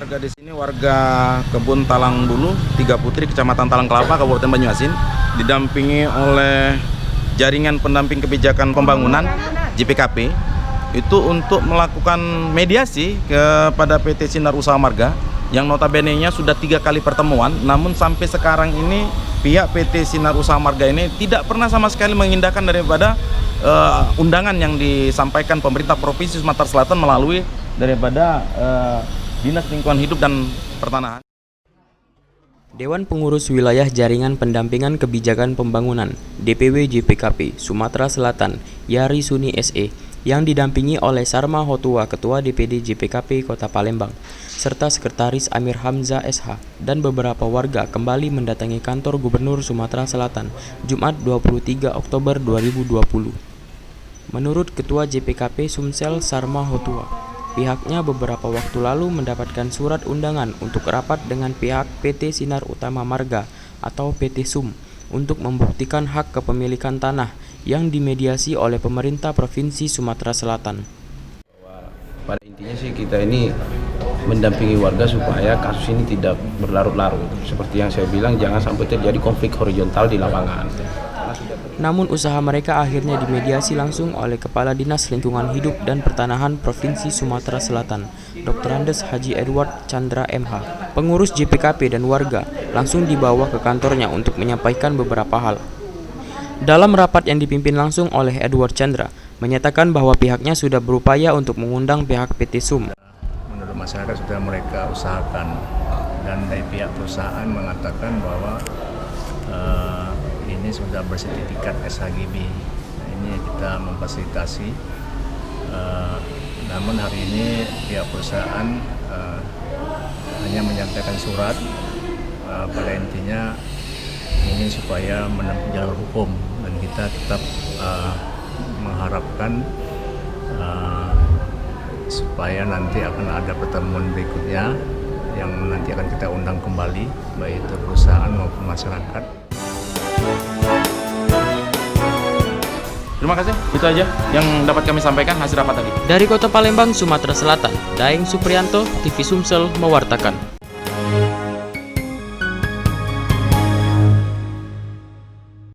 Warga di sini warga Kebun Talang Bulu, Tiga Putri, Kecamatan Talang Kelapa, Kabupaten Banyuasin, didampingi oleh Jaringan Pendamping Kebijakan Pembangunan JPKP, itu untuk melakukan mediasi kepada PT Sinar Usaha Marga yang notabene-nya sudah 3 kali pertemuan, namun sampai sekarang ini pihak PT Sinar Usaha Marga ini tidak pernah sama sekali mengindahkan daripada undangan yang disampaikan pemerintah Provinsi Sumatera Selatan melalui daripada Dinas Lingkungan Hidup dan Pertanahan. Dewan Pengurus Wilayah Jaringan Pendampingan Kebijakan Pembangunan DPW JPKP Sumatera Selatan Yari Suni SE yang didampingi oleh Sarma Hotua Ketua DPD JPKP Kota Palembang serta Sekretaris Amir Hamzah SH dan beberapa warga kembali mendatangi kantor Gubernur Sumatera Selatan Jumat 23 Oktober 2020. Menurut Ketua JPKP Sumsel Sarma Hotua, pihaknya beberapa waktu lalu mendapatkan surat undangan untuk rapat dengan pihak PT Sinar Utama Marga atau PT SUM untuk membuktikan hak kepemilikan tanah yang dimediasi oleh pemerintah Provinsi Sumatera Selatan. Pada intinya sih kita ini mendampingi warga supaya kasus ini tidak berlarut-larut. Seperti yang saya bilang, jangan sampai terjadi konflik horizontal di lapangan. Namun usaha mereka akhirnya dimediasi langsung oleh Kepala Dinas Lingkungan Hidup dan Pertanahan Provinsi Sumatera Selatan, Dr. Andes Haji Edward Chandra MH. Pengurus JPKP dan warga langsung dibawa ke kantornya untuk menyampaikan beberapa hal. Dalam rapat yang dipimpin langsung oleh Edward Chandra, menyatakan bahwa pihaknya sudah berupaya untuk mengundang pihak PT SUM. Menurut masyarakat sudah mereka usahakan, dan dari pihak perusahaan mengatakan bahwa ini sudah bersertifikat SHGB. Nah, ini kita memfasilitasi. Namun hari ini pihak perusahaan hanya menyampaikan surat. Pada intinya ini supaya menempuh jalur hukum, dan kita tetap mengharapkan supaya nanti akan ada pertemuan berikutnya yang nanti akan kita undang kembali, baik itu perusahaan maupun masyarakat. Terima kasih, itu aja yang dapat kami sampaikan hasil rapat tadi. Dari Kota Palembang, Sumatera Selatan, Daeng Supriyanto, TV Sumsel mewartakan.